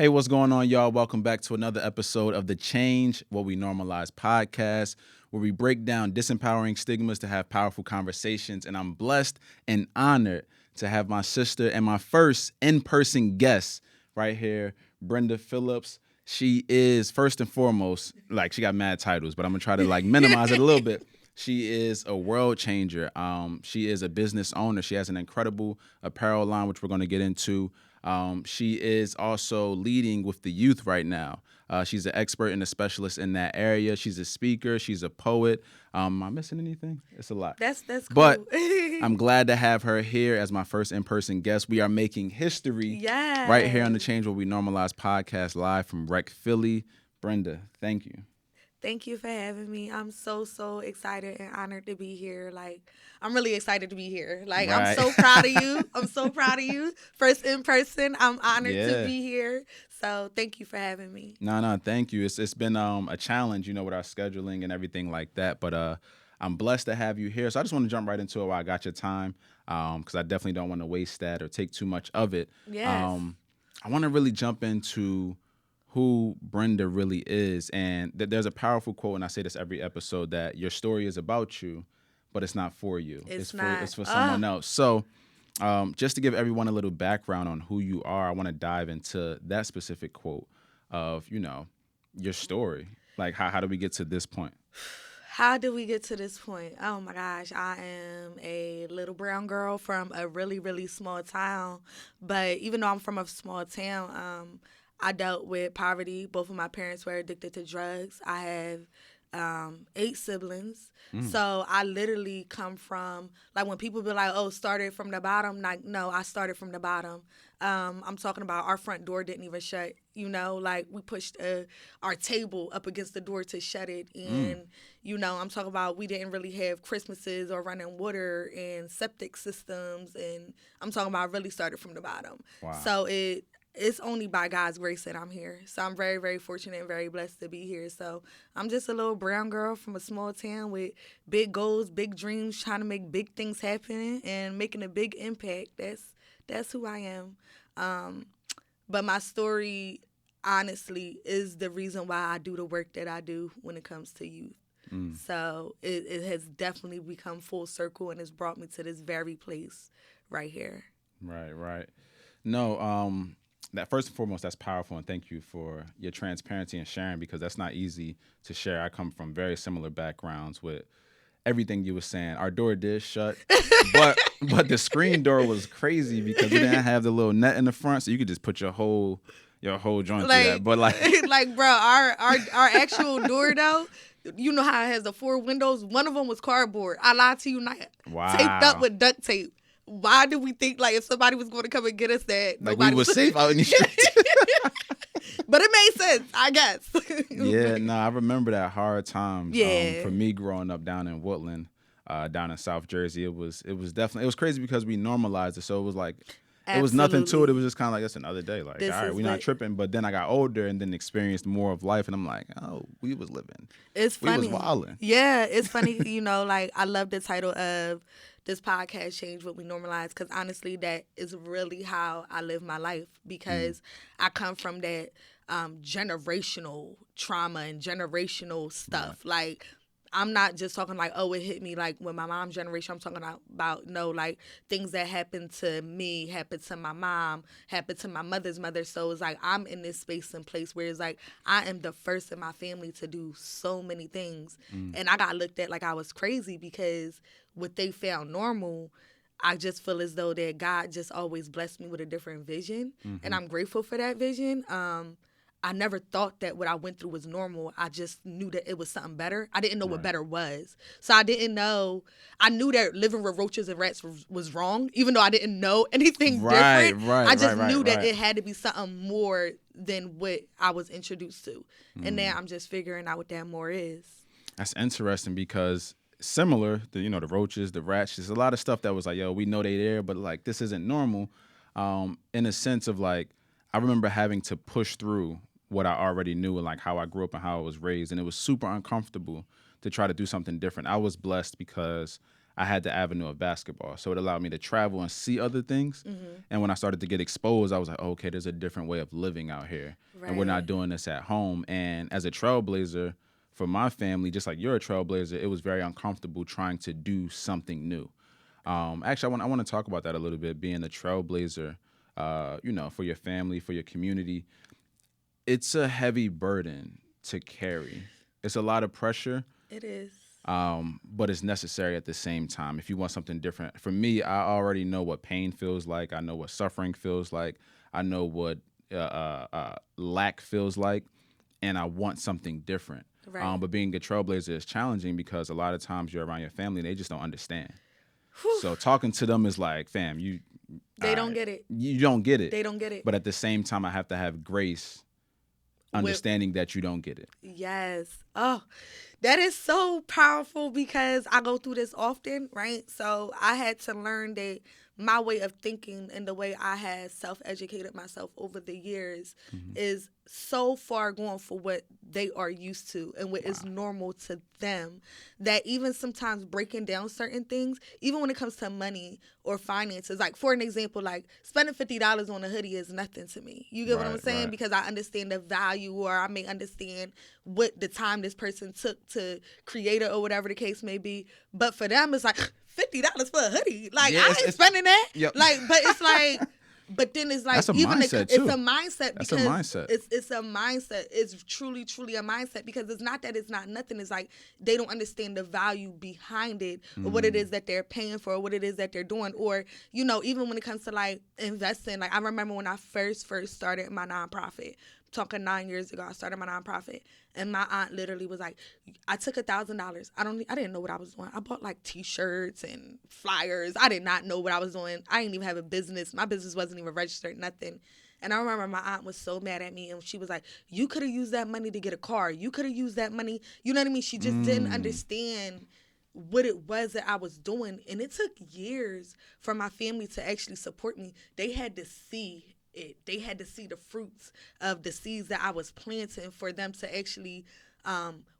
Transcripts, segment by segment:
Hey, what's going on, y'all? Welcome back to another episode of the Change What We Normalize podcast, where we break down disempowering stigmas to have powerful conversations. And I'm blessed and honored to have my sister and my first in-person guest right here, Brenda Phillips. She is, first and foremost, like, she got mad titles, but I'm going to try to, like, minimize it a little bit. She is a world changer. She is a business owner. She has an incredible apparel line, which we're going to get into. She is also leading with the youth right now. She's an expert and a specialist in that area. She's a speaker. She's a poet. Am I missing anything? It's a lot. That's cool. But I'm glad to have her here as my first in-person guest. We are making history right here on the Change What We Normalize podcast live from Rec Philly. Brenda, thank you. Thank you for having me. I'm so excited and honored to be here. Like, I'm really excited to be here. Like, right. I'm so proud of you. I'm so proud of you. First in person. I'm honored to be here. So thank you for having me. No, thank you. It's been a challenge, with our scheduling and everything like that. But I'm blessed to have you here. So I just want to jump right into it while I got your time, because I definitely don't want to waste that or take too much of it. Yes. I want to really jump into who Brenda really is. And there's a powerful quote, and I say this every episode, that your story is about you, but it's not for you. It's for someone else. So just to give everyone a little background on who you are, I want to dive into that specific quote of, your story. Like, how do we get to this point? How did we get to this point? Oh, my gosh. I am a little brown girl from a really, really small town. But even though I'm from a small town, I dealt with poverty. Both of my parents were addicted to drugs. I have 8 siblings. So I literally come from, like, when people be like, oh, started from the bottom. Like, no, I started from the bottom. I'm talking about our front door didn't even shut, like we pushed our table up against the door to shut it. And, I'm talking about we didn't really have Christmases or running water and septic systems. And I'm talking about I really started from the bottom. Wow. So it's only by God's grace that I'm here. So I'm very, very fortunate and very blessed to be here. So I'm just a little brown girl from a small town with big goals, big dreams, trying to make big things happen and making a big impact. That's who I am. But my story, honestly, is the reason why I do the work that I do when it comes to youth. So it has definitely become full circle and has brought me to this very place right here. Right. No, that first and foremost, that's powerful, and thank you for your transparency and sharing, because that's not easy to share. I come from very similar backgrounds with everything you were saying. Our door did shut, but the screen door was crazy because we didn't have the little net in the front, so you could just put your whole joint through that. But like, bro, our actual door though, you know how it has the 4 windows. One of them was cardboard. I lied to you not. Wow. Taped up with duct tape. Why did we think, like, if somebody was going to come and get us that nobody was safe out in the street? But it made sense, I guess. Yeah, no, I remember that hard time. Yeah. For me growing up down in Woodland, down in South Jersey, it was crazy because we normalized it. So it was like, It was nothing to it. It was just kind of like, it's another day. Like, all right, we're not tripping. But then I got older and then experienced more of life. And I'm like, oh, we was living. It's funny. We was wilding. Yeah, it's funny. Like, I love the title of this podcast, Change What We Normalize, because honestly, that is really how I live my life, because I come from that generational trauma and generational stuff. Yeah. Like, I'm not just talking like, oh, it hit me like with my mom's generation. I'm talking about like things that happened to me, happened to my mom, happened to my mother's mother. So it's like I'm in this space and place where it's like I am the first in my family to do so many things. And I got looked at like I was crazy because what they found normal, I just feel as though that God just always blessed me with a different vision. And I'm grateful for that vision. I never thought that what I went through was normal. I just knew that it was something better. I didn't know what better was. So I didn't know. I knew that living with roaches and rats was wrong, even though I didn't know anything different. I just knew that it had to be something more than what I was introduced to. And now I'm just figuring out what that more is. That's interesting because similar, the roaches, the rats, there's a lot of stuff that was like, yo, we know they there, but like this isn't normal. In a sense of like, I remember having to push through what I already knew and like how I grew up and how I was raised. And it was super uncomfortable to try to do something different. I was blessed because I had the avenue of basketball. So it allowed me to travel and see other things. And when I started to get exposed, I was like, okay, there's a different way of living out here. And we're not doing this at home. And as a trailblazer for my family, just like you're a trailblazer, it was very uncomfortable trying to do something new. Actually, I want to talk about that a little bit, being a trailblazer, for your family, for your community. It's a heavy burden to carry. It's a lot of pressure. It is. But it's necessary at the same time. If you want something different, for me, I already know what pain feels like. I know what suffering feels like. I know what lack feels like, and I want something different. Right. But being a trailblazer is challenging because a lot of times you're around your family and they just don't understand. Whew. So talking to them is like, fam, they don't get it. You don't get it. They don't get it. But at the same time, I have to have grace, understanding that you don't get it. Yes. Oh, that is so powerful because I go through this often, right? So I had to learn that my way of thinking and the way I had self-educated myself over the years is so far gone for what they are used to and what is normal to them, that even sometimes breaking down certain things, even when it comes to money or finances, like for an example, like spending $50 on a hoodie is nothing to me. You get what I'm saying? Right. Because I understand the value, or I may understand what the time this person took to create it or whatever the case may be. But for them, it's like $50 for a hoodie. Like, Yeah, I ain't spending that. Yep. Like, but it's like, but then it's like, That's a even mindset, it's too. a mindset That's because a mindset. it's a mindset. It's truly a mindset, because it's not that it's not nothing. It's like they don't understand the value behind it, or what it is that they're paying for, or what it is that they're doing, or even when it comes to like investing. Like, I remember when I first started my nonprofit. Talking 9 years ago, I started my nonprofit, and my aunt literally was like, I took $1,000. I didn't know what I was doing. I bought like T-shirts and flyers. I did not know what I was doing. I didn't even have a business. My business wasn't even registered, nothing. And I remember my aunt was so mad at me, and she was like, you could have used that money to get a car. You could have used that money. You know what I mean? She just didn't understand what it was that I was doing. And it took years for my family to actually support me. They had to see it. They had to see the fruits of the seeds that I was planting for them to actually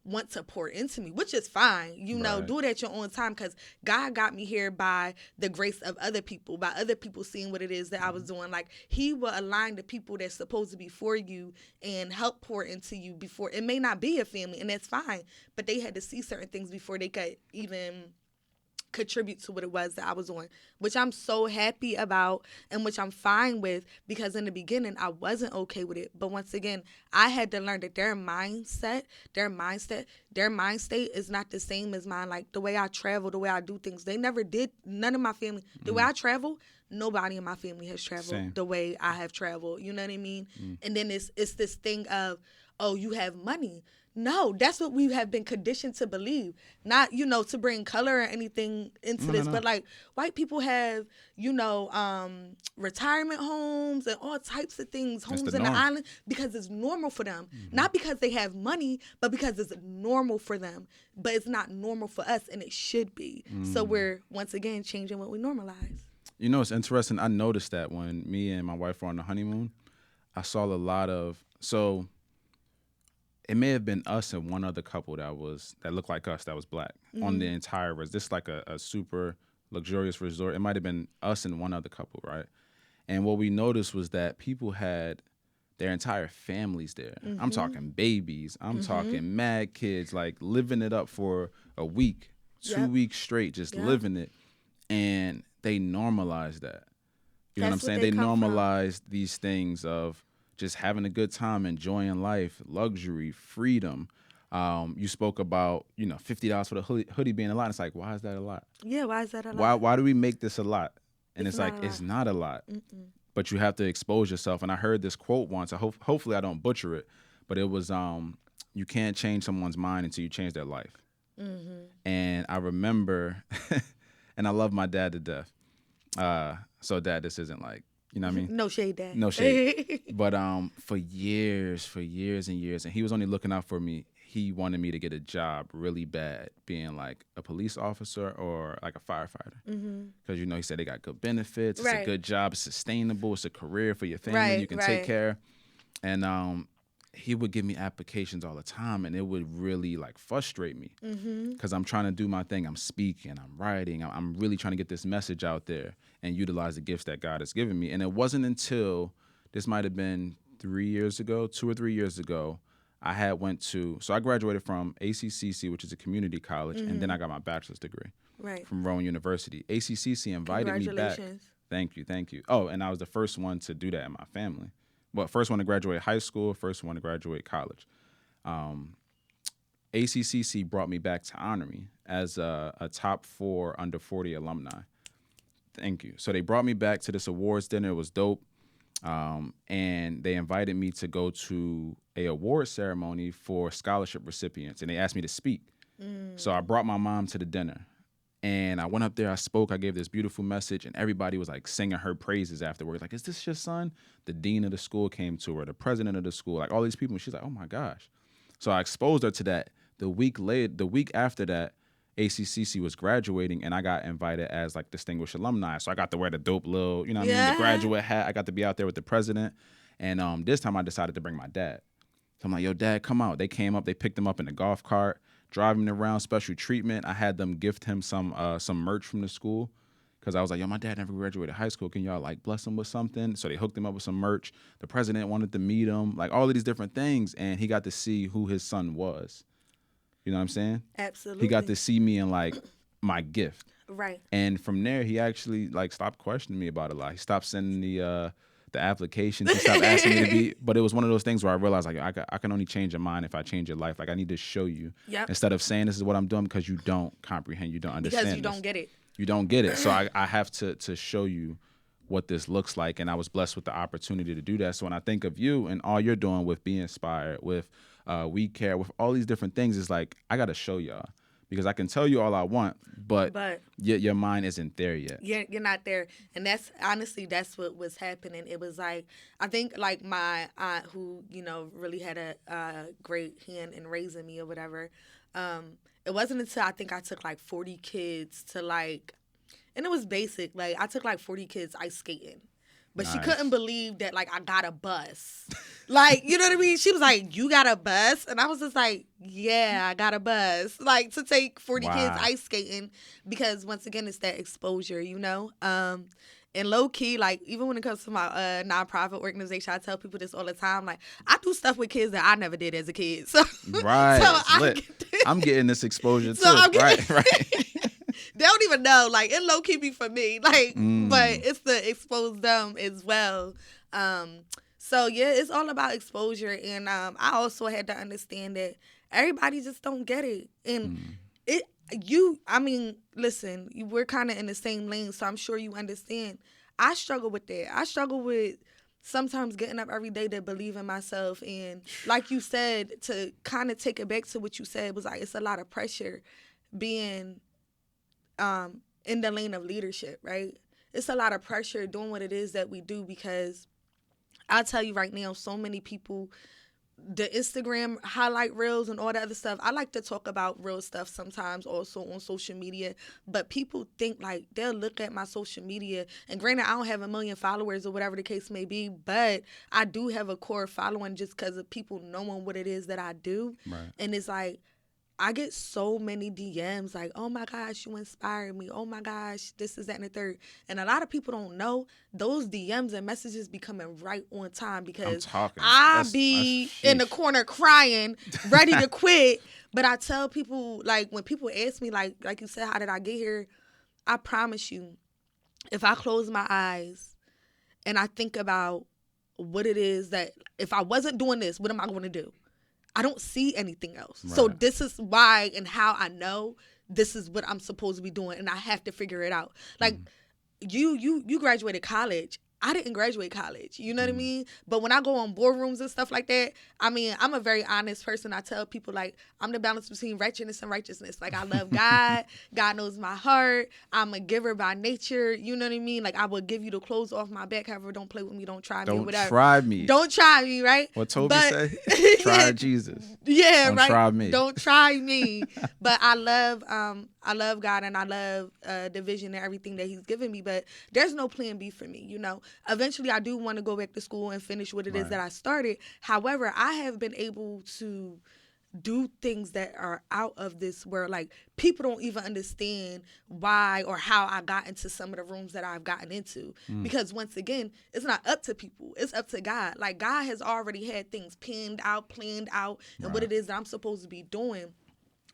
want to pour into me, which is fine. Do it at your own time, because God got me here by the grace of other people, by other people seeing what it is that I was doing. Like, he will align the people that's supposed to be for you and help pour into you before. It may not be a family, and that's fine, but they had to see certain things before they could even contribute to what it was that I was doing, which I'm so happy about and which I'm fine with, because in the beginning I wasn't okay with it. But once again, I had to learn that their mind state is not the same as mine. Like, the way I travel, the way I do things, they never did. None of my family, the way I travel, nobody in my family has traveled the way I have traveled. You know what I mean? And then it's this thing of, oh, you have money. No, that's what we have been conditioned to believe. Not, to bring color or anything into this, but like, white people have, retirement homes and all types of things, homes in the island, because it's normal for them. Not because they have money, but because it's normal for them. But it's not normal for us, and it should be. So we're, once again, changing what we normalize. It's interesting. I noticed that when me and my wife were on the honeymoon, I saw a lot of, it may have been us and one other couple that looked like us, that was black on the entire resort. This is like a super luxurious resort. It might have been us and one other couple, right? And what we noticed was that people had their entire families there. I'm talking babies. I'm talking mad kids, like living it up for a week, 2 weeks straight, just living it. And they normalized that. You know what I'm saying? They normalized these things of just having a good time, enjoying life, luxury, freedom. You spoke about, $50 for the hoodie being a lot. It's like, why is that a lot? Yeah, why is that a lot? Why do we make this a lot? And it's like, it's not a lot. But you have to expose yourself. And I heard this quote once. Hopefully I don't butcher it. But it was, you can't change someone's mind until you change their life. And I remember, and I love my dad to death. So, Dad, this isn't like, you know what I mean? No shade, Dad. No shade. But for years and years, and he was only looking out for me. He wanted me to get a job really bad, being like a police officer or like a firefighter. Because, he said they got good benefits. It's a good job. It's sustainable. It's a career for your family. You can take care. And he would give me applications all the time, and it would really like frustrate me because I'm trying to do my thing. I'm speaking, I'm writing, I'm really trying to get this message out there and utilize the gifts that God has given me. And it wasn't until this might have been 3 years ago, 2 or 3 years ago, so I graduated from ACCC, which is a community college, and then I got my bachelor's degree from Rowan University. ACCC invited me back. Thank you. Oh, and I was the first one to do that in my family. Well, first one to graduate high school, first one to graduate college. ACCC brought me back to honor me as a top 4 under 40 alumni. Thank you. So they brought me back to this awards dinner. It was dope. And they invited me to go to a award ceremony for scholarship recipients, and they asked me to speak. So I brought my mom to the dinner, and I went up there, I spoke, I gave this beautiful message, and everybody was like singing her praises afterwards. Like, is this your son? The dean of the school came to her, the president of the school, like all these people. And she's like, oh my gosh. So I exposed her to that. The week after that, ACCC was graduating, and I got invited as like distinguished alumni. So I got to wear the dope little, you know what I mean, the graduate hat. I got to be out there with the president. And this time I decided to bring my dad. So I'm like, yo, Dad, come out. They came up, they picked him up in the golf cart, driving him around, special treatment. I had them gift him some merch from the school because I was like, yo, my dad never graduated high school. Can y'all like bless him with something? So they hooked him up with some merch. The president wanted to meet him, like all of these different things. And he got to see who his son was. You know what I'm saying? Absolutely. He got to see me in like my gift. Right. And from there, he actually like stopped questioning me about it a lot. He stopped sending the applications. He stopped asking me to be. But it was one of those things where I realized like I can only change your mind if I change your life. Like I need to show you instead of saying this is what I'm doing because you don't comprehend, you don't understand. Because you don't get it. You don't get it. So I have to show you what this looks like. And I was blessed with the opportunity to do that. So when I think of you and all you're doing with Be Inspired, with We Care, with all these different things, it's like I got to show y'all. Because I can tell you all I want, but your mind isn't there yet. You're not there. And that's what was happening. It was like, I think like my aunt who, you know, really had a great hand in raising me or whatever. It wasn't until I think I took like 40 kids to like, and it was basic. Like I took like 40 kids ice skating. But she couldn't believe that, like, I got a bus. Like, you know what I mean? She was like, you got a bus? And I was just like, yeah, I got a bus. Like, to take 40 kids ice skating. Because, once again, it's that exposure, you know? And low-key, like, even when it comes to my nonprofit organization, I tell people this all the time. Like, I do stuff with kids that I never did as a kid. So, I'm getting this exposure, too. Right. They don't even know. Like, it low-key be for me. Like, but it's to expose them as well. So, yeah, it's all about exposure. And I also had to understand that everybody just don't get it. And listen, we're kind of in the same lane, so I'm sure you understand. I struggle with that. I struggle with sometimes getting up every day to believe in myself. And like you said, to kind of take it back to what you said, was like, it's a lot of pressure being in the lane of leadership, right? It's a lot of pressure doing what it is that we do, because I'll tell you right now, so many people, the Instagram highlight reels and all that other stuff, I like to talk about real stuff sometimes also on social media, but people think like they'll look at my social media, and granted, I don't have 1 million followers or whatever the case may be, but I do have a core following just because of people knowing what it is that I do. Right. And it's like, I get so many DMs like, oh my gosh, you inspired me. Oh my gosh, this is that and the third. And a lot of people don't know those DMs and messages be coming right on time, because I be in the corner crying, ready to quit. But I tell people, like, when people ask me, like you said, how did I get here? I promise you, if I close my eyes and I think about what it is that, if I wasn't doing this, what am I going to do? I don't see anything else. Right. So this is why and how I know this is what I'm supposed to be doing, and I have to figure it out. Like, you graduated college. I didn't graduate college. You know what I mean? But when I go on boardrooms and stuff like that, I mean, I'm a very honest person. I tell people, like, I'm the balance between wretchedness and righteousness. Like, I love God. God knows my heart. I'm a giver by nature. You know what I mean? Like, I will give you the clothes off my back. However, don't play with me. Don't try me. Or whatever. Don't try me, right? What Toby say? Try Jesus. Yeah, don't right. Try me. Don't try me. But I I love God and I love the vision and everything that He's given me, but there's no plan B for me. You know, eventually I do want to go back to school and finish what it is that I started. However, I have been able to do things that are out of this world. Like, people don't even understand why or how I got into some of the rooms that I've gotten into. Because once again, it's not up to people. It's up to God. Like, God has already had things planned out, and what it is that I'm supposed to be doing.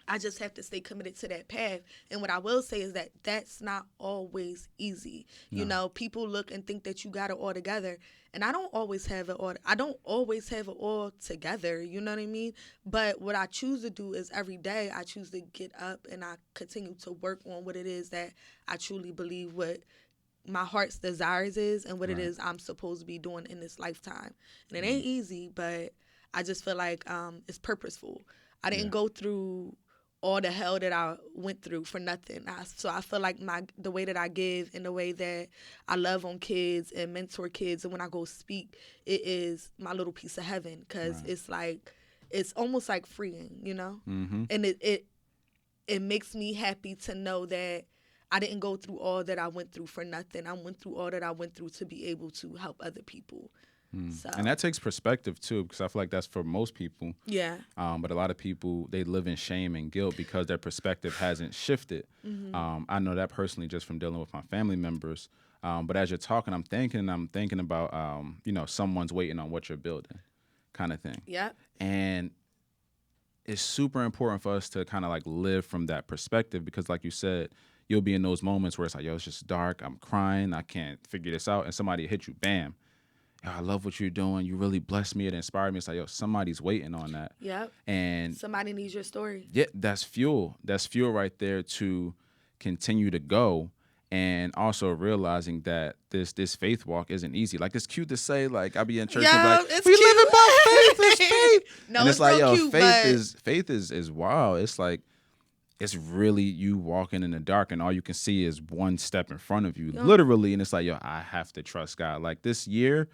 I just have to stay committed to that path. And what I will say is that that's not always easy. No. You know, people look and think that you got it all together. And I don't always have it all together. You know what I mean? But what I choose to do is every day I choose to get up and I continue to work on what it is that I truly believe what my heart's desires is and what it is I'm supposed to be doing in this lifetime. And it ain't easy, but I just feel like it's purposeful. I didn't go through all the hell that I went through for nothing. So I feel like the way that I give and the way that I love on kids and mentor kids, and when I go speak, it is my little piece of heaven, because it's like, it's almost like freeing, you know? Mm-hmm. And it makes me happy to know that I didn't go through all that I went through for nothing. I went through all that I went through to be able to help other people. So. And that takes perspective too, because I feel like that's for most people. Yeah. But a lot of people, they live in shame and guilt because their perspective hasn't shifted. Mm-hmm. I know that personally just from dealing with my family members. But as you're talking, I'm thinking about, someone's waiting on what you're building, kind of thing. Yeah. And it's super important for us to kind of like live from that perspective, because like you said, you'll be in those moments where it's like, yo, it's just dark. I'm crying. I can't figure this out. And somebody hit you, bam. Yo, I love what you're doing. You really blessed me. It inspired me. It's like, yo, somebody's waiting on that. Yep. And somebody needs your story. Yeah, that's fuel. That's fuel right there to continue to go. And also realizing that this faith walk isn't easy. Like, it's cute to say, like, I'll be in church and be like, we live about faith. It's faith. No, and it's like, yo, cute, faith is wild. It's like, it's really you walking in the dark and all you can see is one step in front of you, literally. And it's like, yo, I have to trust God. Like, this year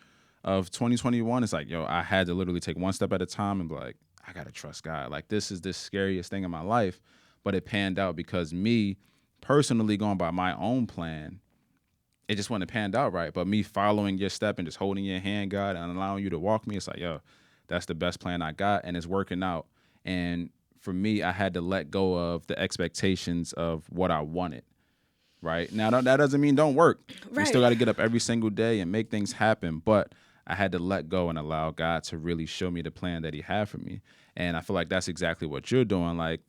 of 2021, it's like, yo, I had to literally take one step at a time and be like, I got to trust God. Like, this is the scariest thing in my life. But it panned out because me personally going by my own plan, it just wouldn't have panned out right. But me following your step and just holding your hand, God, and allowing you to walk me, it's like, yo, that's the best plan I got. And it's working out. And for me, I had to let go of the expectations of what I wanted. Right? Now, that doesn't mean don't work. Right. We still got to get up every single day and make things happen. But I had to let go and allow God to really show me the plan that He had for me. And I feel like that's exactly what you're doing. Like,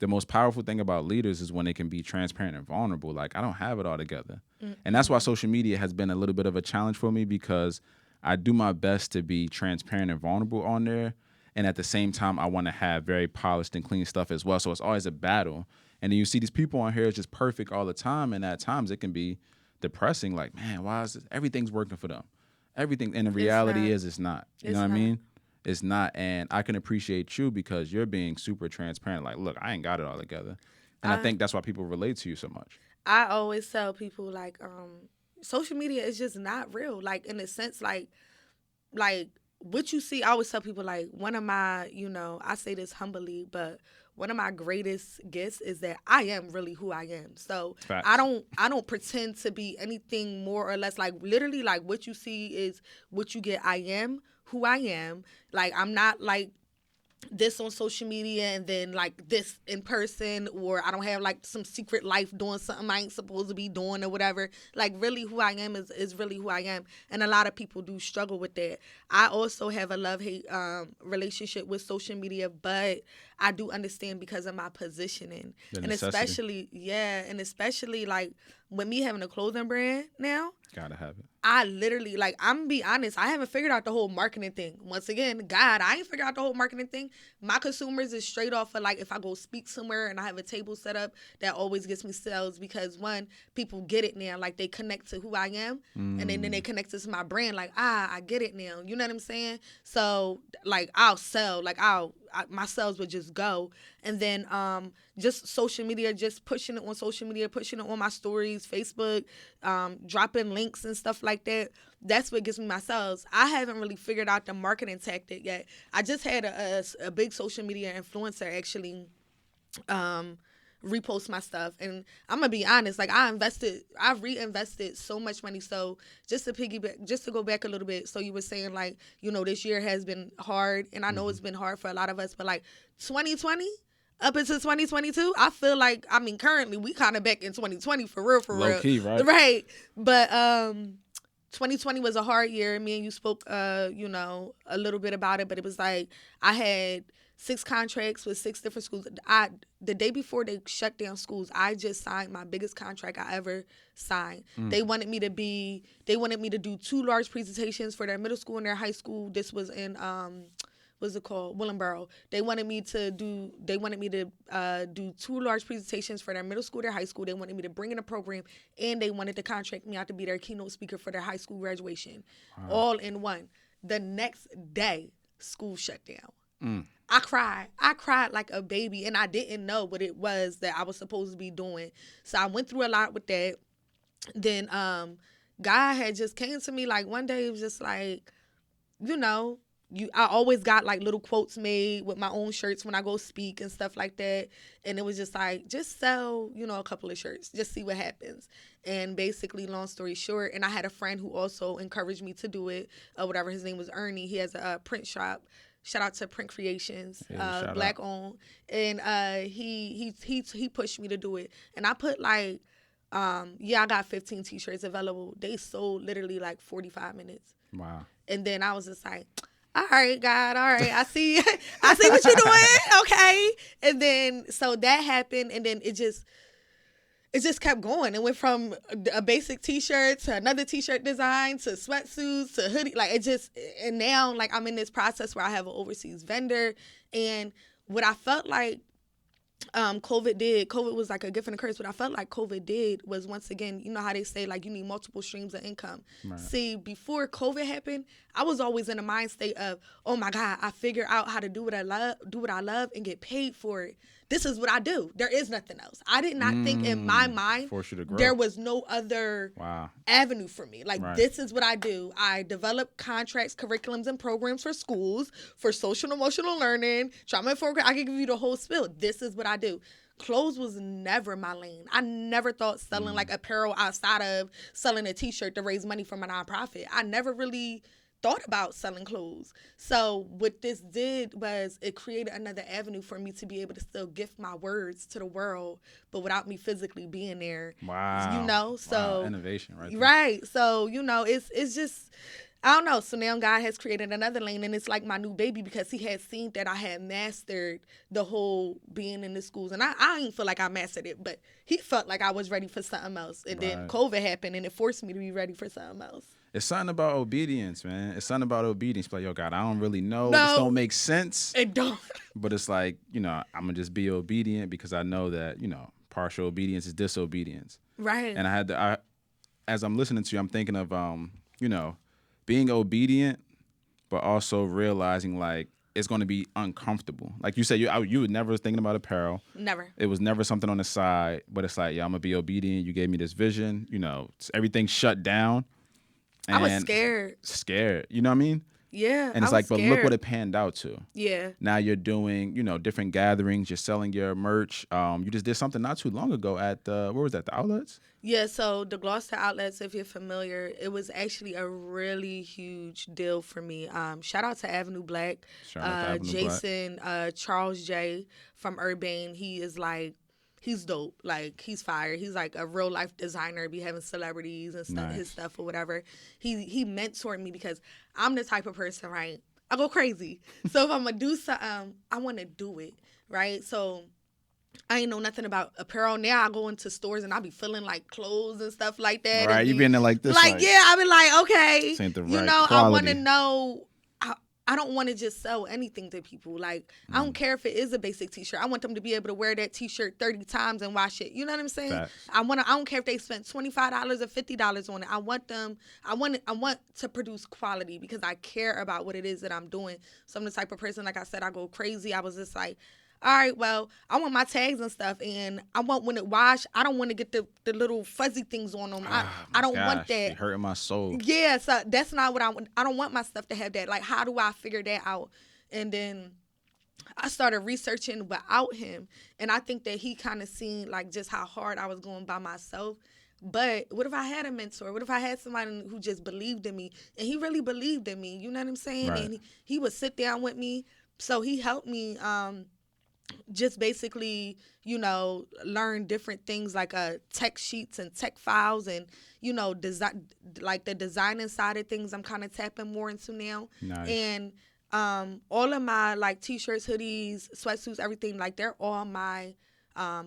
the most powerful thing about leaders is when they can be transparent and vulnerable. Like, I don't have it all together. Mm-hmm. And that's why social media has been a little bit of a challenge for me, because I do my best to be transparent and vulnerable on there. And at the same time, I want to have very polished and clean stuff as well. So it's always a battle. And then you see these people on here, it's just perfect all the time. And at times it can be depressing. Like, man, why is this? Everything's working for them. Everything. And the reality is it's not. You know what I mean? It's not. And I can appreciate you because you're being super transparent. Like, look, I ain't got it all together. And I think that's why people relate to you so much. I always tell people, like, social media is just not real. Like, in a sense, like what you see, I always tell people, like, one of my, I say this humbly, but one of my greatest gifts is that I am really who I am. So Facts. I don't pretend to be anything more or less. Like, literally, like, what you see is what you get. I am who I am. Like, I'm not like this on social media and then like this in person, or I don't have like some secret life doing something I ain't supposed to be doing or whatever. Like, really who I am is really who I am. And a lot of people do struggle with that. I also have a love-hate relationship with social media, but I do understand because of my positioning. And especially like with me having a clothing brand now. Gotta have it. I literally, like, I'm gonna be honest, I haven't figured out the whole marketing thing. Once again, God, I ain't figured out the whole marketing thing. My consumers is straight off of, like, if I go speak somewhere and I have a table set up, that always gets me sales because, one, people get it now. Like, they connect to who I am, and then they connect to my brand. Like, I get it now. You know what I'm saying? So, like, I'll sell. Like, my sales would just go. And then just social media, just pushing it on social media, pushing it on my stories, Facebook, dropping links and stuff like that. That's what gives me my sales. I haven't really figured out the marketing tactic yet. I just had a big social media influencer actually repost my stuff. And I'm gonna be honest, like I've reinvested so much money. So just to go back a little bit. So you were saying like, this year has been hard, and I know it's been hard for a lot of us, but like 2020 up into 2022, I feel like, currently we kind of back in 2020 for real, Low key, right? Right. But 2020 was a hard year. Me and you spoke, a little bit about it, but it was like I had 6 contracts with 6 different schools. The day before they shut down schools, I just signed my biggest contract I ever signed. They wanted me to do 2 large presentations for their middle school and their high school. This was in what's it called? Willenboro. They wanted me to do 2 large presentations for their middle school, their high school. They wanted me to bring in a program, and they wanted to contract me out to be their keynote speaker for their high school graduation. Wow. All in one. The next day, school shut down. I cried like a baby, and I didn't know what it was that I was supposed to be doing. So I went through a lot with that. Then God had just came to me like one day. It was just like, I always got like little quotes made with my own shirts when I go speak and stuff like that. And it was just like, just sell, a couple of shirts, just see what happens. And basically, long story short, and I had a friend who also encouraged me to do it, whatever. His name was Ernie. He has a print shop. Shout out to Print Creations, Black owned. And he pushed me to do it. And I put like, I got 15 t-shirts available. They sold literally like 45 minutes. Wow. And then I was just like, all right, God, all right, I see what you're doing, okay. And then, so that happened, and then it just kept going. It went from a basic t-shirt to another t-shirt design to sweatsuits to hoodie, and now, like, I'm in this process where I have an overseas vendor, and what I felt like COVID was like a gift and a curse. What I felt like COVID did was, once again, you know how they say like you need multiple streams of income. Right. See, before COVID happened, I was always in a mind state of, oh my God, I figure out how to do what I love and get paid for it. This is what I do. There is nothing else. I did not think in my mind there was no other avenue for me. Like, This is what I do. I develop contracts, curriculums, and programs for schools, for social and emotional learning, trauma-informed. I can give you the whole spill. This is what I do. Clothes was never my lane. I never thought selling like apparel outside of selling a t-shirt to raise money for my nonprofit. I never really thought about selling clothes. So what this did was it created another avenue for me to be able to still gift my words to the world, but without me physically being there. Wow. So innovation, right there. Right. So, it's just, I don't know. So now God has created another lane, and it's like my new baby, because he had seen that I had mastered the whole being in the schools. And I didn't feel like I mastered it, but he felt like I was ready for something else. And then COVID happened, and it forced me to be ready for something else. It's something about obedience, man. It's something about obedience. Like, yo, God, I don't really know. This don't make sense. It don't. But it's like, I'm going to just be obedient, because I know that, partial obedience is disobedience. Right. And as I'm listening to you, I'm thinking of, being obedient, but also realizing, like, it's going to be uncomfortable. Like you said, you were never thinking about apparel. Never. It was never something on the side, but it's like, I'm going to be obedient. You gave me this vision. Everything shut down. And I was scared. Scared. You know what I mean? Yeah. And it's like, but look what it panned out to. Yeah. Now you're doing, different gatherings. You're selling your merch. You just did something not too long ago at where was that? The outlets? Yeah. So the Gloucester outlets, if you're familiar, it was actually a really huge deal for me. Shout out to Avenue Black. Shout out to Avenue Jason, Black. Charles J from Urbane. He is like, he's dope. Like, he's fire. He's like a real life designer, be having celebrities and stuff, his stuff or whatever. He mentored me, because I'm the type of person, right? I go crazy. So if I'm going to do something, I want to do it, right? So I ain't know nothing about apparel. Now I go into stores and I be feeling like clothes and stuff like that. Right, you been there like this. Like, yeah, I be like, okay. This ain't the right quality. I want to know. I don't want to just sell anything to people. Like, I don't care if it is a basic t-shirt. I want them to be able to wear that t-shirt 30 times and wash it. You know what I'm saying? Facts. I don't care if they spent $25 or $50 on it. I want to produce quality, because I care about what it is that I'm doing. So I'm the type of person, like I said, I go crazy. I was just like, all right, well, I want my tags and stuff, and I want, when it wash, I don't want to get the little fuzzy things on them. I don't want that. You're hurting my soul. Yeah, so that's not what I want. I don't want my stuff to have that. Like, how do I figure that out? And then I started researching without him. And I think that he kind of seen like just how hard I was going by myself. But what if I had a mentor? What if I had somebody who just believed in me? And he really believed in me. You know what I'm saying? Right. And he would sit down with me. So he helped me just basically, learn different things like tech sheets and tech files and, design, like the designing side of things I'm kind of tapping more into now. Nice. And all of my like t-shirts, hoodies, sweatsuits, everything, like they're all my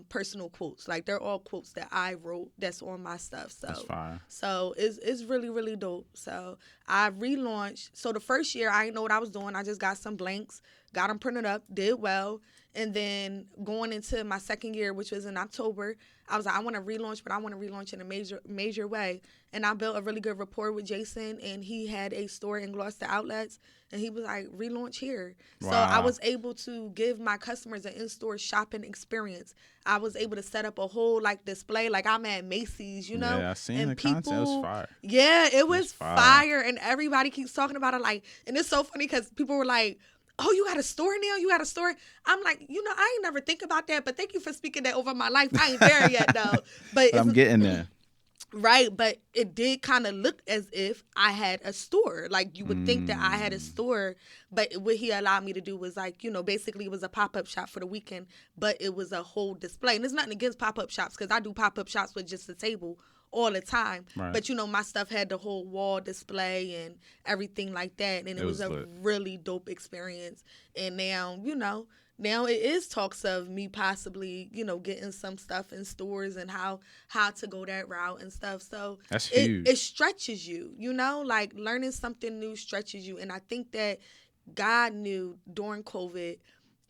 personal quotes. Like they're all quotes that I wrote that's on my stuff. So That's fire. So it's really, really dope. So I relaunched. So the first year I didn't know what I was doing. I just got some blanks, got them printed up, did well. And then going into my second year, which was in October, I was like, I want to relaunch, but I want to relaunch in a major way. And I built a really good rapport with Jason, and he had a store in Gloucester Outlets, and he was like, relaunch here. Wow. So I was able to give my customers an in-store shopping experience. I was able to set up a whole like display, like I'm at Macy's, Yeah, I seen the content. It was fire. Yeah, it was fire, and everybody keeps talking about it. Like, and it's so funny because people were like, oh, you got a store now? You got a store? I'm like, I ain't never think about that, but thank you for speaking that over my life. I ain't there yet, though. But I'm getting there. Right, but it did kind of look as if I had a store. Like, you would think that I had a store, but what he allowed me to do was like, basically it was a pop-up shop for the weekend, but it was a whole display. And there's nothing against pop-up shops because I do pop-up shops with just a table all the time. Right. But, my stuff had the whole wall display and everything like that. And it was a really dope experience. And now, now it is talks of me possibly, getting some stuff in stores and how to go that route and stuff. So that's huge. It stretches you, like learning something new stretches you. And I think that God knew during COVID,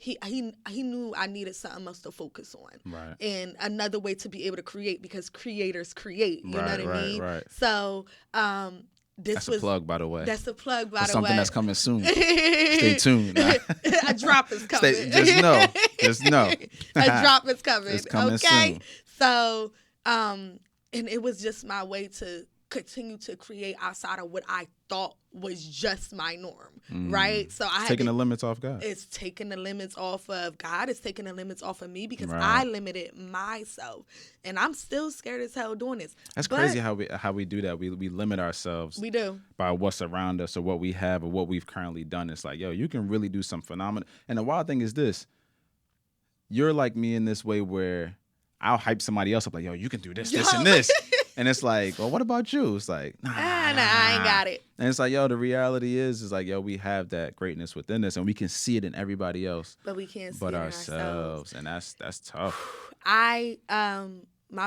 he knew I needed something else to focus on. Right. And another way to be able to create, because creators create, you know what I mean? Right. So, that's a plug, by the way. That's a plug, by the way. Something that's coming soon. Stay tuned. A drop is coming. Just know. A drop is coming. It's coming soon. So, and it was just my way to continue to create outside of what I thought was just my norm, right? So I had taking the limits off God. It's taking the limits off of God. It's taking the limits off of me because I limited myself, and I'm still scared as hell doing this. That's crazy how we do that. We limit ourselves. We do by what's around us or what we have or what we've currently done. It's like, yo, you can really do some phenomenal. And the wild thing is this: you're like me in this way where I'll hype somebody else up, like, yo, you can do this, this, and this. And it's like, well, what about you? It's like, nah, I ain't got it. And it's like, yo, the reality is like, yo, we have that greatness within us, and we can see it in everybody else, but we can't see it ourselves. And that's tough. My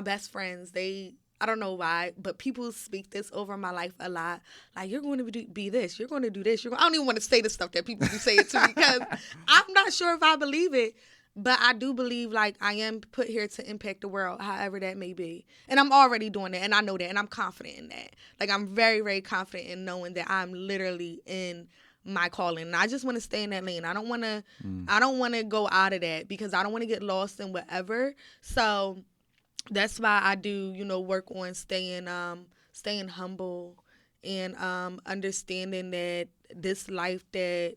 best friends, I don't know why, but people speak this over my life a lot. Like, you're going to be this, you're going to do this. I don't even want to say the stuff that people do say it to me because I'm not sure if I believe it. But I do believe, like, I am put here to impact the world, however that may be. And I'm already doing that, and I know that, and I'm confident in that. Like, I'm very, very confident in knowing that I'm literally in my calling. And I just want to stay in that lane. I don't want to go out of that because I don't want to get lost in whatever. So that's why I do, work on staying humble and understanding that this life that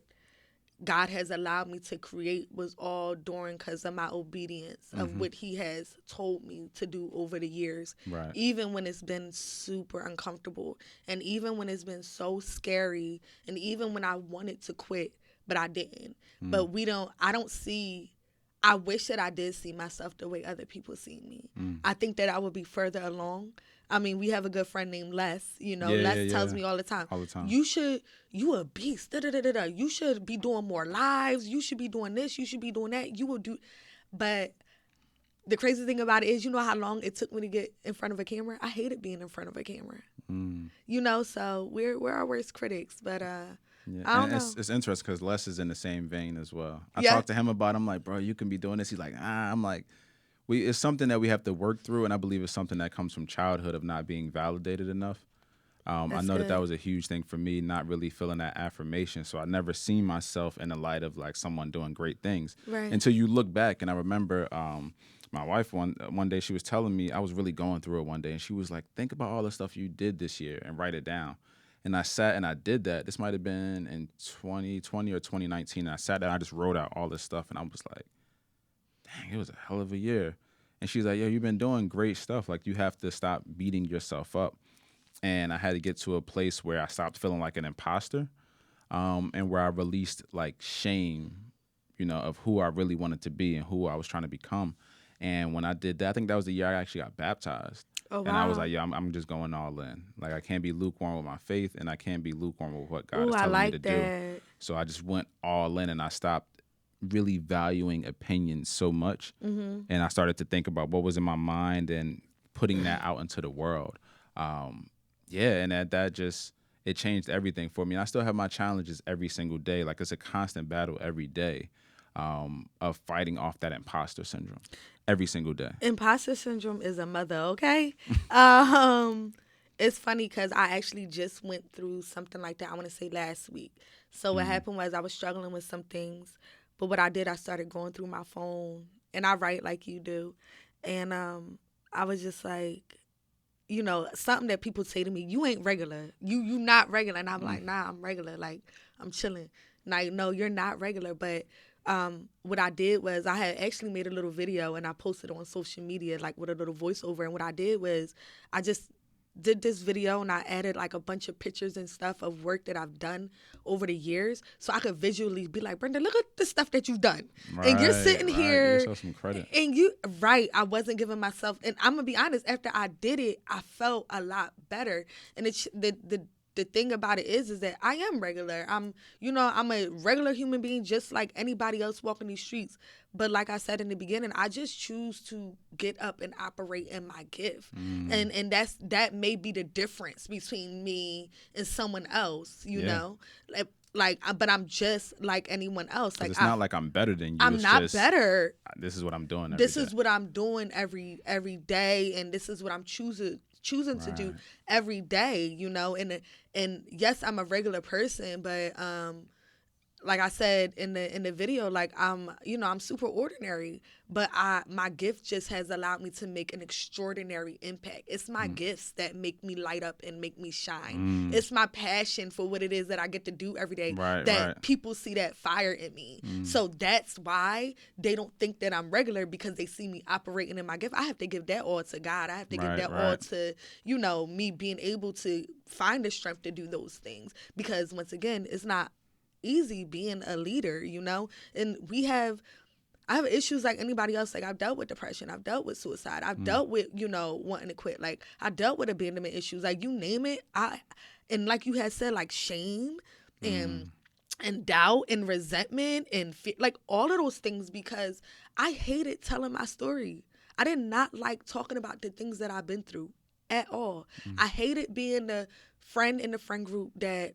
God has allowed me to create was all during because of my obedience of what he has told me to do over the years. Right. Even when it's been super uncomfortable and even when it's been so scary and even when I wanted to quit, but I didn't. But I wish that I did see myself the way other people see me. I think that I would be further along. I mean, we have a good friend named Les. Les tells me all the time. You a beast. You should be doing more lives. You should be doing this. You should be doing that. You will do. But the crazy thing about it is, how long it took me to get in front of a camera? I hated being in front of a camera. So we're our worst critics. But I don't know. It's interesting because Les is in the same vein as well. I talked to him about it. I'm like, bro, you can be doing this. He's like, I'm like, it's something that we have to work through, and I believe it's something that comes from childhood of not being validated enough. I know that was a huge thing for me, not really feeling that affirmation. So I never seen myself in the light of like someone doing great things until you look back. And I remember my wife one day she was telling me, I was really going through it one day, and she was like, think about all the stuff you did this year and write it down. And I sat and I did that. This might have been in 2020 or 2019. And I sat down, I just wrote out all this stuff, and I was like, dang, it was a hell of a year. And she's like, yo, you've been doing great stuff. Like, you have to stop beating yourself up. And I had to get to a place where I stopped feeling like an imposter, and where I released like shame, of who I really wanted to be and who I was trying to become. And when I did that, I think that was the year I actually got baptized. Oh, wow. And I was like, yeah, I'm just going all in. Like, I can't be lukewarm with my faith, and I can't be lukewarm with what God Ooh, is I telling me like to that. do. So I just went all in, and I stopped really valuing opinions so much. Mm-hmm. And I started to think about what was in my mind and putting that out into the world. And that just, it changed everything for me. And I still have my challenges every single day. Like, it's a constant battle every day, of fighting off that imposter syndrome every single day. Imposter syndrome is a mother, okay? It's funny because I actually just went through something like that, I want to say last week. So what happened was I was struggling with some things, but what I did, I started going through my phone, and I write like you do. And I was just like, something that people say to me, you ain't regular. You not regular. And I'm like, nah, I'm regular. Like, I'm chilling. Like, no, you're not regular. But what I did was I had actually made a little video and I posted on social media, like with a little voiceover. And what I did was I just did this video and I added like a bunch of pictures and stuff of work that I've done over the years, so I could visually be like, Brenda, look at the stuff that you've done. And you're sitting Give here yourself some credit. and I wasn't giving myself, and I'm gonna be honest, after I did it, I felt a lot better. And it's the thing about it is that I am regular. I'm a regular human being just like anybody else walking these streets. But like I said in the beginning, I just choose to get up and operate in my gift. And that may be the difference between me and someone else, you know? But I'm just like anyone else. Like, it's not like I'm better than you. I'm it's not just, better. This is what I'm doing This is what I'm doing every day, and this is what I'm choosing to do every day, and yes, I'm a regular person, but like I said in the video, like I'm super ordinary, but my gift just has allowed me to make an extraordinary impact. It's my gifts that make me light up and make me shine. It's my passion for what it is that I get to do every day that people see that fire in me. So that's why they don't think that I'm regular, because they see me operating in my gift. I have to give that all to God. I have to give that all to, me being able to find the strength to do those things, because once again, it's not easy being a leader, and I have issues like anybody else. Like, I've dealt with depression, I've dealt with suicide, I've dealt with wanting to quit, like I dealt with abandonment issues, like you name it. And like you had said, like shame and doubt and resentment and fear, like all of those things, because I hated telling my story. I did not like talking about the things that I've been through at all. I hated being the friend in the friend group that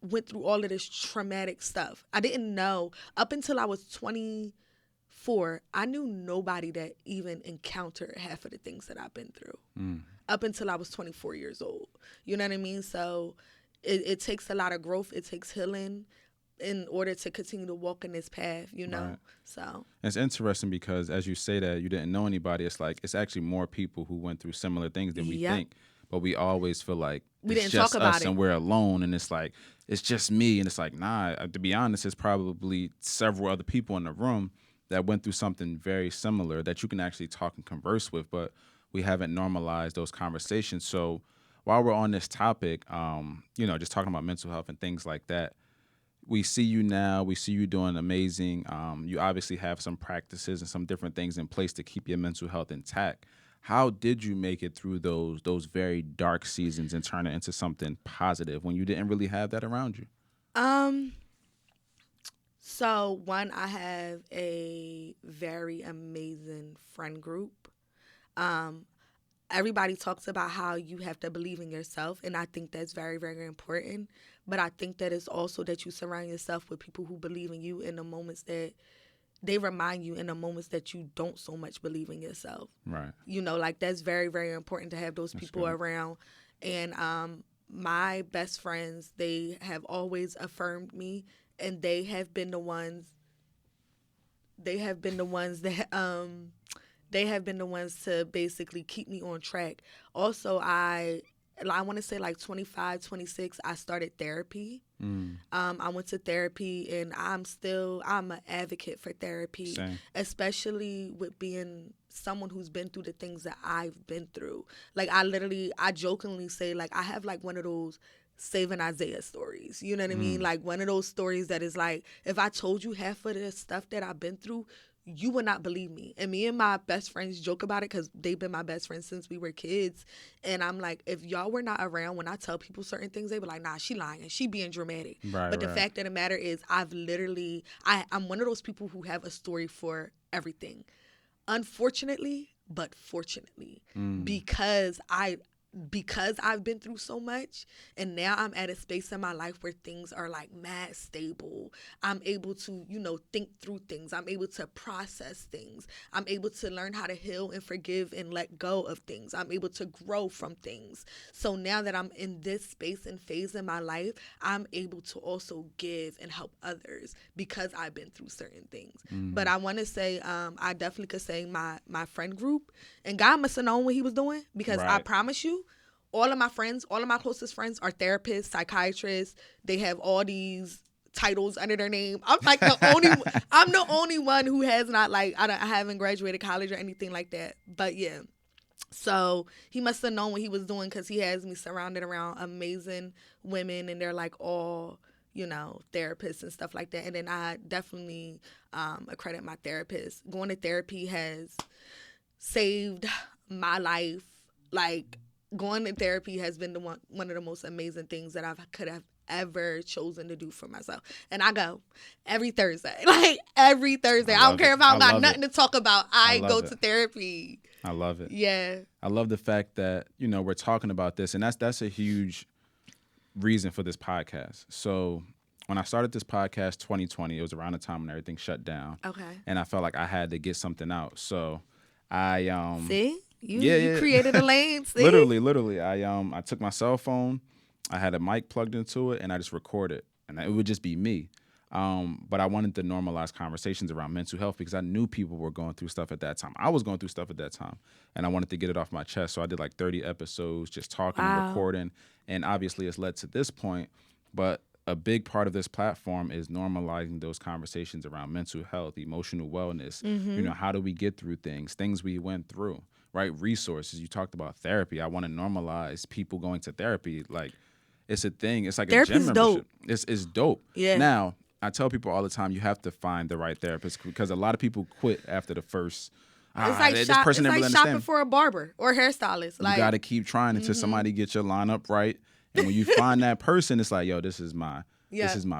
went through all of this traumatic stuff. I didn't know up until I was 24. I knew nobody that even encountered half of the things that I've been through up until I was 24 years old. You know what I mean? So it takes a lot of growth. It takes healing in order to continue to walk in this path, So it's interesting because as you say that you didn't know anybody, it's like it's actually more people who went through similar things than we think. But we always feel like we it's didn't just talk about us it. and we're alone, and it's like it's just me, and it's like, nah. To be honest, there's probably several other people in the room that went through something very similar that you can actually talk and converse with, but we haven't normalized those conversations. So while we're on this topic, just talking about mental health and things like that, we see you now. We see you doing amazing. You obviously have some practices and some different things in place to keep your mental health intact. How did you make it through those very dark seasons and turn it into something positive when you didn't really have that around you? So one, I have a very amazing friend group. Everybody talks about how you have to believe in yourself, and I think that's very, very important. But I think that it's also that you surround yourself with people who believe in you in the moments that they remind you, in the moments that you don't so much believe in yourself. Right. Like that's very, very important to have those people around. And my best friends, they have always affirmed me, and they have been the ones that they have been the ones to basically keep me on track. Also, I I want to say like 25, 26, I started therapy. Mm. I went to therapy, and I'm an advocate for therapy, Same. especially with being someone who's been through the things that I've been through. Like, I jokingly say, like, I have like one of those saving Isaiah stories. You know what I mean? Like, one of those stories that is like, if I told you half of the stuff that I've been through, you would not believe me. And me and my best friends joke about it because they've been my best friends since we were kids. And I'm like, if y'all were not around when I tell people certain things, they be like, nah, she lying. She being dramatic. Right, But the right. fact of the matter is, I'm one of those people who have a story for everything. Unfortunately, but fortunately, because I've been through so much, and now I'm at a space in my life where things are like mad stable. I'm able to, think through things. I'm able to process things. I'm able to learn how to heal and forgive and let go of things. I'm able to grow from things. So now that I'm in this space and phase in my life, I'm able to also give and help others because I've been through certain things. But I want to say, I definitely could say my friend group, and God must have known what he was doing, because I Right. promise you, all of my friends, all of my closest friends are therapists, psychiatrists. They have all these titles under their name. I'm the only one who has not, like, I haven't graduated college or anything like that. But yeah. So he must have known what he was doing, because he has me surrounded around amazing women, and they're like all, therapists and stuff like that. And then I definitely accredit my therapist. Going to therapy has saved my life. Like, going to therapy has been one of the most amazing things that I could have ever chosen to do for myself. And I go every Thursday. Like, every Thursday. I don't care if I don't got nothing to talk about. I go to therapy. I love it. Yeah. I love the fact that, we're talking about this, and that's a huge reason for this podcast. So when I started this podcast 2020, it was around the time when everything shut down. Okay. And I felt like I had to get something out. So I See? You created a lane. See? literally I took my cell phone, I had a mic plugged into it, and I just recorded. And it would just be me. But I wanted to normalize conversations around mental health, because I knew people were going through stuff at that time. I was going through stuff at that time, and I wanted to get it off my chest. So I did like 30 episodes just talking and recording. And obviously it's led to this point. But a big part of this platform is normalizing those conversations around mental health, emotional wellness. How do we get through things we went through, right? Resources. You talked about therapy. I want to normalize people going to therapy. Like, it's a thing. It's like Therapy's a gym membership. dope. It's dope. Yeah. Now, I tell people all the time, you have to find the right therapist, because a lot of people quit after the first. It's like, this person never shopping understand. for a barber or hairstylist. You got to keep trying until somebody gets your lineup right. And when you find that person, it's like, yo, this is my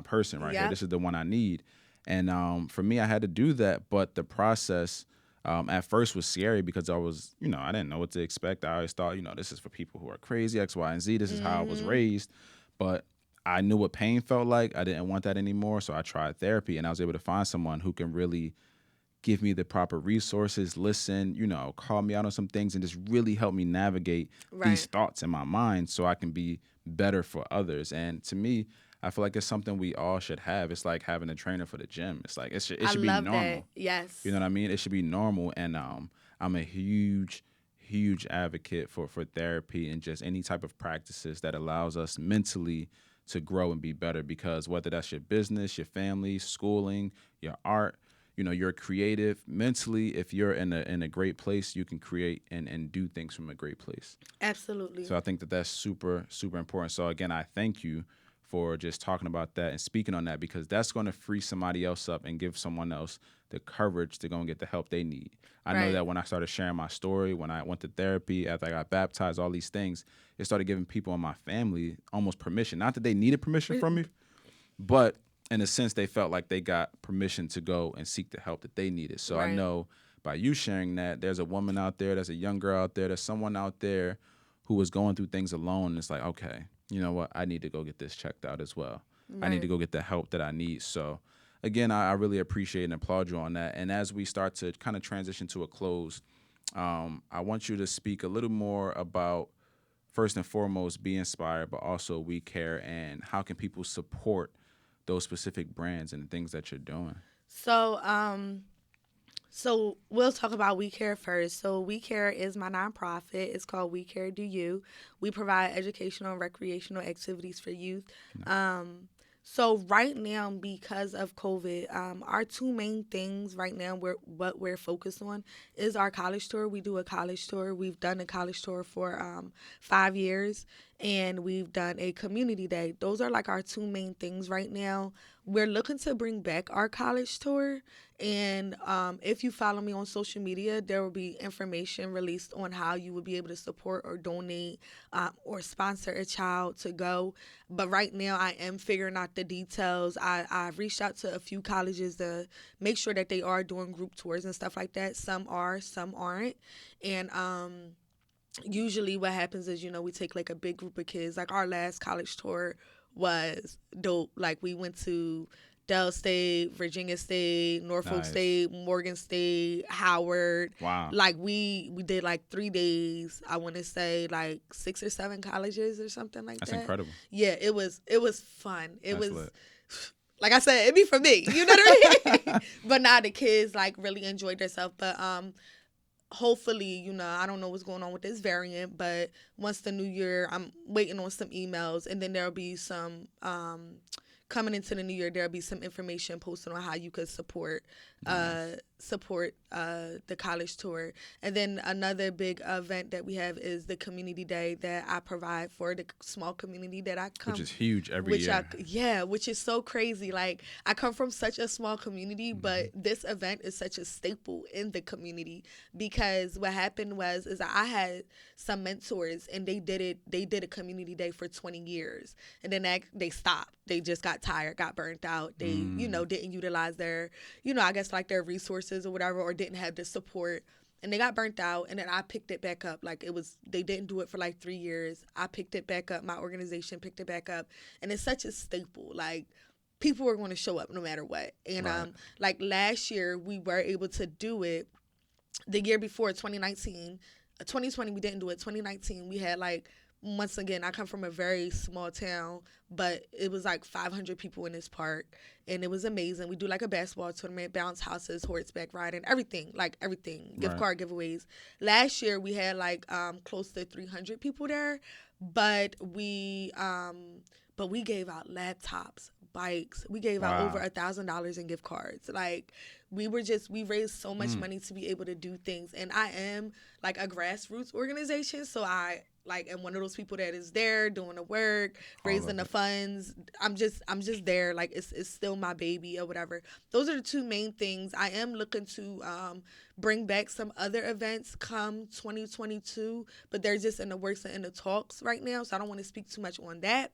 person right here. This is the one I need. And for me, I had to do that. But the process at first was scary, because I was, I didn't know what to expect. I always thought, this is for people who are crazy, X, Y, and Z. This is how I was raised. But I knew what pain felt like. I didn't want that anymore. So I tried therapy, and I was able to find someone who can really give me the proper resources, listen, call me out on some things, and just really help me navigate these thoughts in my mind, so I can be better for others. And to me, I feel like it's something we all should have. It's like having a trainer for the gym. It's like it should be normal. That. Yes. You know what I mean? It should be normal. And I'm a huge advocate for therapy and just any type of practices that allows us mentally to grow and be better, because whether that's your business, your family, schooling, your art, you're creative. Mentally, if you're in a great place, you can create and do things from a great place. Absolutely. So I think that's super, super important. So again, I thank you for just talking about that and speaking on that, because that's going to free somebody else up and give someone else the courage to go and get the help they need. I know that when I started sharing my story, when I went to therapy, after I got baptized, all these things, it started giving people in my family almost permission. Not that they needed permission from me, but in a sense, they felt like they got permission to go and seek the help that they needed. So I know by you sharing that, there's a woman out there, there's a young girl out there, there's someone out there who was going through things alone. And it's like, okay, you know what? I need to go get this checked out as well. I need to go get the help that I need. So again, I really appreciate and applaud you on that. And as we start to kind of transition to a close, I want you to speak a little more about, first and foremost, be inspired, but also we care, and how can people support those specific brands and things that you're doing? So, So we'll talk about We Care first. So We Care is my nonprofit. It's called We Care Do You. We provide educational and recreational activities for youth. Um, so right now, because of COVID, our two main things right now, what we're focused on is our college tour. We do a college tour. We've done a college tour for 5 years, and we've done a community day. Those are like our two main things right now. We're looking to bring back our college tour. And if you follow me on social media, there will be information released on how you would be able to support or donate or sponsor a child to go. But right now, I am figuring out the details. I've reached out to a few colleges to make sure that they are doing group tours and stuff like that. Some are, some aren't. And usually what happens is, we take like a big group of kids. Like our last college tour was dope. Like we went to Dell State, Virginia State, Norfolk Nice. State, Morgan State, Howard. Wow. Like we did like 3 days. I want to say like 6 or 7 colleges or something like That's that. incredible. Yeah, it was fun. It That's was lit. like I said, it'd be for me. You know what I mean? But now the kids like really enjoyed themselves. But hopefully, I don't know what's going on with this variant, but once the new year, I'm waiting on some emails, and then there'll be some coming into the new year, there'll be some information posted on how you could support the college tour. And then another big event that we have is the community day that I provide for the small community that I come. Which is huge every year. Which is so crazy. Like I come from such a small community, but this event is such a staple in the community because what happened is I had some mentors and they did a community day for 20 years and then they stopped. They just got tired, got burnt out. They, didn't utilize their, I guess like their resources or whatever, or didn't have the support. And they got burnt out. And then I picked it back up. Like they didn't do it for like 3 years. I picked it back up. My organization picked it back up. And it's such a staple. Like people were going to show up no matter what. And Right. like last year, we were able to do it. The year before, 2019, 2020, we didn't do it. 2019, we had like, once again, I come from a very small town, but it was like 500 people in this park, and it was amazing. We do like a basketball tournament, bounce houses, horseback riding, everything, gift Right. card giveaways. Last year, we had like close to 300 people there, but we gave out laptops, bikes. We gave out Wow. over $1,000 in gift cards. Like we raised so much money to be able to do things. And I am like a grassroots organization, so I am one of those people that is there doing the work, raising the funds. I'm just there. Like it's still my baby or whatever. Those are the two main things. I am looking to bring back some other events come 2022, but they're just in the works and in the talks right now, so I don't want to speak too much on that.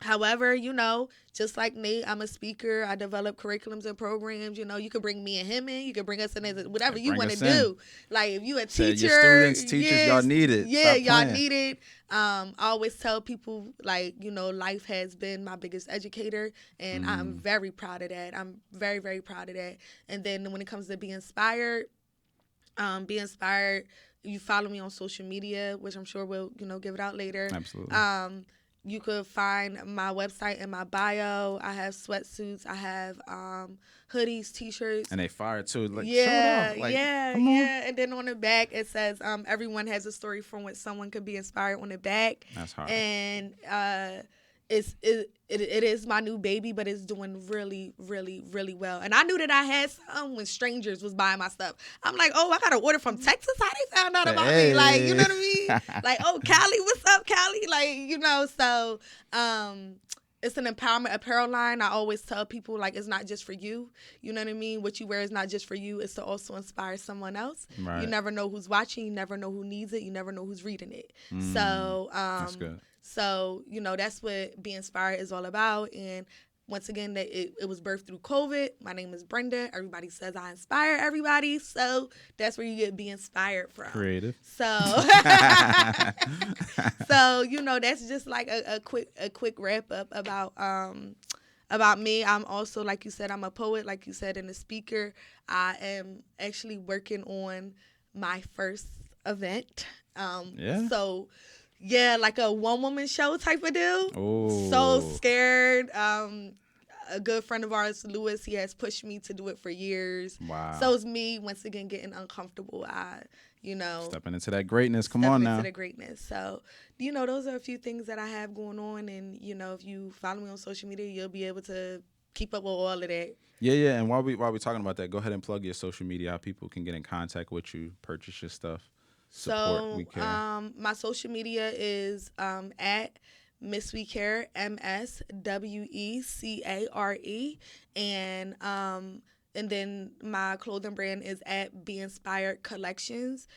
However, just like Nate, I'm a speaker. I develop curriculums and programs. You could bring me and him in. You could bring us in as whatever you want to do. Like if you a teacher, your students, teachers, y'all need it. Yeah, Stop y'all playing. need it. I always tell people life has been my biggest educator, and I'm very proud of that. I'm very, very proud of that. And then when it comes to be inspired, you follow me on social media, which I'm sure we'll give it out later. Absolutely. You could find my website in my bio. I have sweatsuits. I have hoodies, T-shirts. And they fire too. Like, Yeah, show it off. Like, come on. yeah. And then on the back it says, everyone has a story from which someone could be inspired on the back. That's hard. And it is my new baby, but it's doing really, really, really well. And I knew that I had some when strangers was buying my stuff. I'm like, oh, I got an order from Texas. How they found out about me? Like, you know what I mean? Like, oh, Callie, what's up, Callie? Like, so it's an empowerment apparel line. I always tell people, like, it's not just for you. You know what I mean? What you wear is not just for you. It's to also inspire someone else. Right. You never know who's watching. You never know who needs it. You never know who's reading it. So That's good. So, that's what Be Inspired is all about. And once again, that it was birthed through COVID. My name is Brenda. Everybody says I inspire everybody. So that's where you get Be Inspired from. Creative. So, that's just like a quick wrap up about me. I'm also, like you said, I'm a poet, like you said, and a speaker. I am actually working on my first event. Yeah. So, yeah, like a one-woman show type of deal. Oh. So scared. a good friend of ours, Lewis, he has pushed me to do it for years. Wow. So it's me, once again, getting uncomfortable. Stepping into that greatness. Come on now. Stepping into the greatness. So, those are a few things that I have going on. And, if you follow me on social media, you'll be able to keep up with all of that. Yeah. And while we're talking about that, go ahead and plug your social media, how people can get in contact with you, purchase your stuff, support We Care. My social media is at Miss We Care, MSWECARE, and then my clothing brand is at Be Inspired Collections.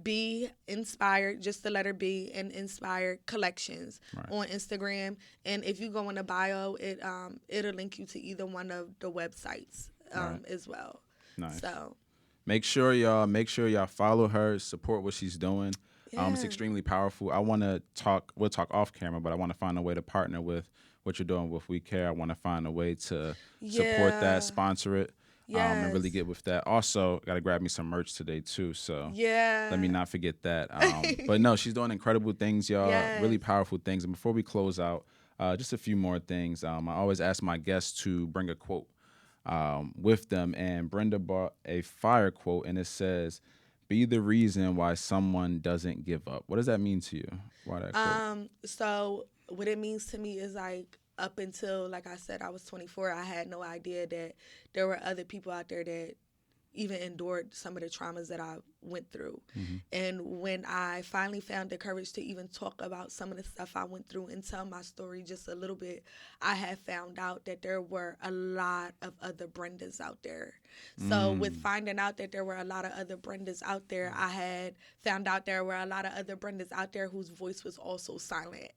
Be Inspired, just the letter B, and Inspired Collections on Instagram. And if you go in the bio, it'll link you to either one of the websites as well. Nice. So make sure y'all follow her, support what she's doing. Yeah. It's extremely powerful. We'll talk off camera, but I want to find a way to partner with what you're doing with We Care. I want to find a way to support that, sponsor it. And really get with that. Also, got to grab me some merch today too. So let me not forget that. But no, she's doing incredible things, y'all. Really powerful things. And before we close out, just a few more things. I always ask my guests to bring a quote with them, and Brenda brought a fire quote, and it says, "Be the reason why someone doesn't give up." What does that mean to you? Why that quote? So what it means to me is like, up until, like I said, I was 24, I had no idea that there were other people out there that even endured some of the traumas that I went through. Mm-hmm. And when I finally found the courage to even talk about some of the stuff I went through and tell my story just a little bit, I had found out that there were a lot of other Brendas out there. So with finding out that there were a lot of other Brendas out there, I had found out there were a lot of other Brendas out there whose voice was also silent.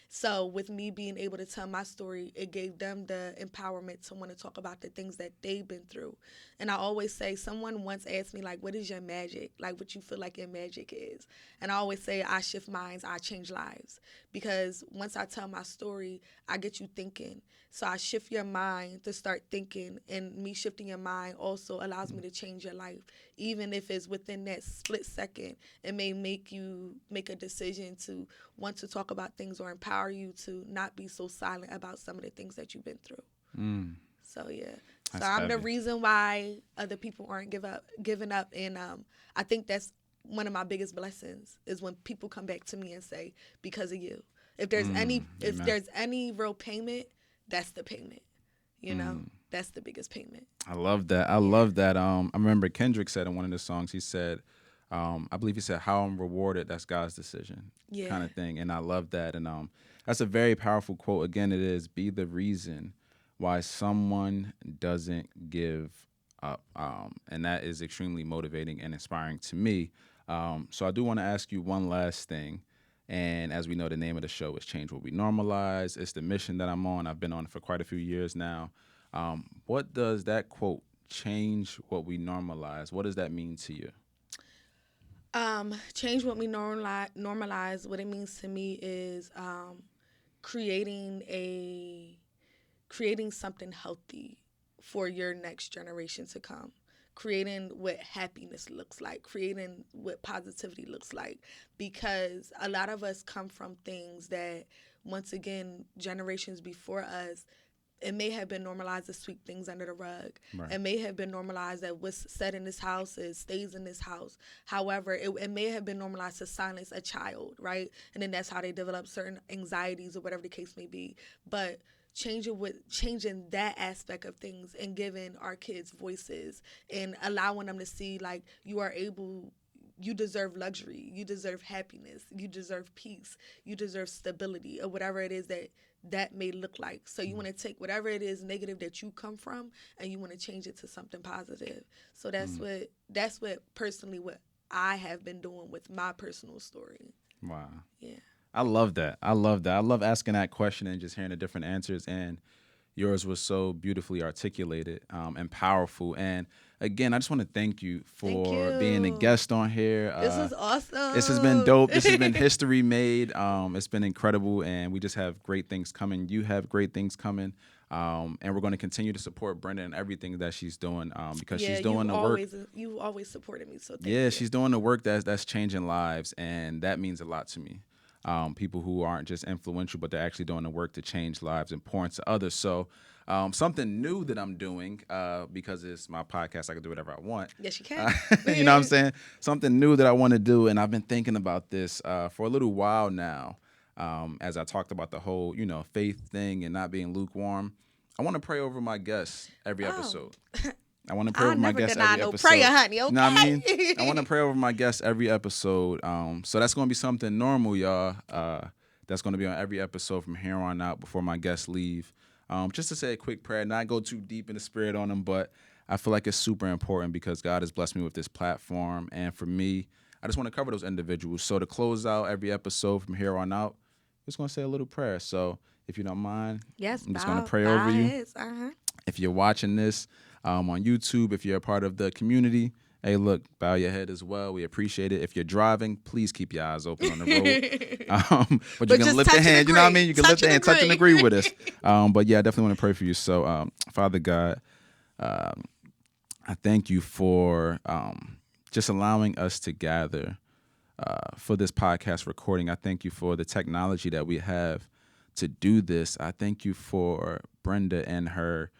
So with me being able to tell my story, it gave them the empowerment to want to talk about the things that they've been through. And I always say, someone once asked me, like, what is your magic? Like, what you feel like your magic is? And I always say, I shift minds, I change lives. Because once I tell my story, I get you thinking. So I shift your mind to start thinking. And me shifting your mind also allows me to change your life. Even if it's within that split second, it may make you make a decision to want to talk about things or empower you to not be so silent about some of the things that you've been through. So yeah, so I'm the reason why other people aren't giving up, and I think that's one of my biggest blessings is when people come back to me and say, because of you. If there's any real payment, that's the payment. That's the biggest payment. I love that. I love that. I remember Kendrick said in one of the songs, he said, I believe he said, "How I'm rewarded, that's God's decision," kind of thing. And I love that. And that's a very powerful quote. Again, it is, be the reason why someone doesn't give up. And that is extremely motivating and inspiring to me. So I do want to ask you one last thing. And as we know, the name of the show is Change What We Normalize. It's the mission that I'm on. I've been on it for quite a few years now. What does that quote, change what we normalize, what does that mean to you? Change what we normalize. What it means to me is creating something healthy for your next generation to come. Creating what happiness looks like, creating what positivity looks like. Because a lot of us come from things that, once again, generations before us, it may have been normalized to sweep things under the rug. Right. It may have been normalized that what's said in this house stays in this house. However, it may have been normalized to silence a child, right? And then that's how they develop certain anxieties or whatever the case may be. But changing that aspect of things and giving our kids voices and allowing them to see, like, you deserve luxury, you deserve happiness, you deserve peace, you deserve stability, or whatever it is that may look like. So you want to take whatever it is negative that you come from and you want to change it to something positive. So that's what personally what I have been doing with my personal story. Wow. Yeah. I love that. I love asking that question and just hearing the different answers. And yours was so beautifully articulated and powerful. And again, I just want to thank you for being a guest on here. This was awesome. This has been dope. This has been history made. It's been incredible, and we just have great things coming. You have great things coming. And we're going to continue to support Brenda and everything that she's doing because she's doing the work. You've always supported me, so thank you. Yeah, she's doing the work that's changing lives, and that means a lot to me. people who aren't just influential, but they're actually doing the work to change lives and pour into others. So something new that I'm doing, because it's my podcast, I can do whatever I want. Yes, you can. You know what I'm saying? Something new that I want to do, and I've been thinking about this for a little while now. As I talked about the whole, faith thing and not being lukewarm, I want to pray over my guests every episode. I want to pray I over my never guests deny every no episode. prayer, honey. Okay. You know what I mean? I want to pray over my guests every episode. So that's going to be something normal, y'all. That's going to be on every episode from here on out before my guests leave. Just to say a quick prayer, not go too deep in the spirit on them, but I feel like it's super important because God has blessed me with this platform. And for me, I just want to cover those individuals. So to close out every episode from here on out, I'm just going to say a little prayer. So if you don't mind, Yes, I'm just going to pray over you. Uh-huh. If you're watching this on YouTube, if you're a part of the community, hey, look, bow your head as well. We appreciate it. If you're driving, please keep your eyes open on the road. But you can lift a hand. You know what I mean? You can lift a hand, touch and agree with us. But yeah, I definitely want to pray for you. So, Father God, I thank you for just allowing us to gather for this podcast recording. I thank you for the technology that we have to do this. I thank you for Brenda and her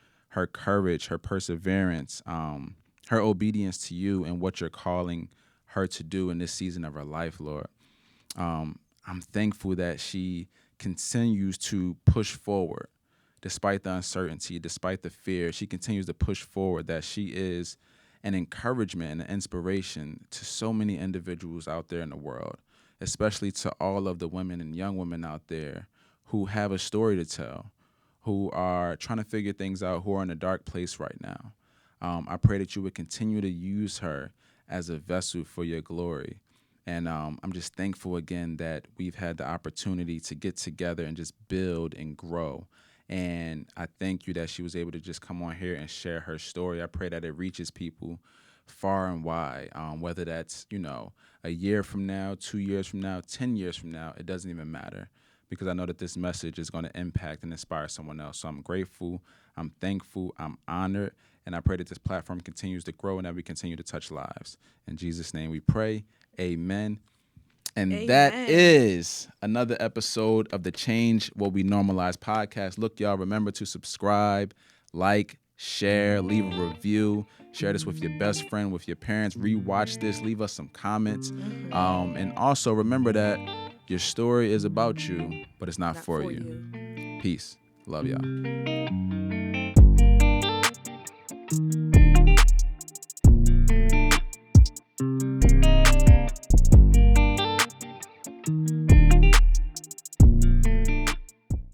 courage, her perseverance, her obedience to you and what you're calling her to do in this season of her life, Lord. I'm thankful that she continues to push forward despite the uncertainty, despite the fear. She continues to push forward, that she is an encouragement and an inspiration to so many individuals out there in the world, especially to all of the women and young women out there who have a story to tell, who are trying to figure things out, who are in a dark place right now. I pray that you would continue to use her as a vessel for your glory. And I'm just thankful again that we've had the opportunity to get together and just build and grow. And I thank you that she was able to just come on here and share her story. I pray that it reaches people far and wide, whether that's, a year from now, 2 years from now, 10 years from now, it doesn't even matter, because I know that this message is going to impact and inspire someone else. So I'm grateful, I'm thankful, I'm honored, and I pray that this platform continues to grow and that we continue to touch lives. In Jesus' name we pray, amen. And Amen. That is another episode of the Change What We Normalize podcast. Look, y'all, remember to subscribe, like, share, leave a review, share this with your best friend, with your parents, rewatch this, leave us some comments. And also remember that your story is about you, but it's not for you. Peace. Love y'all.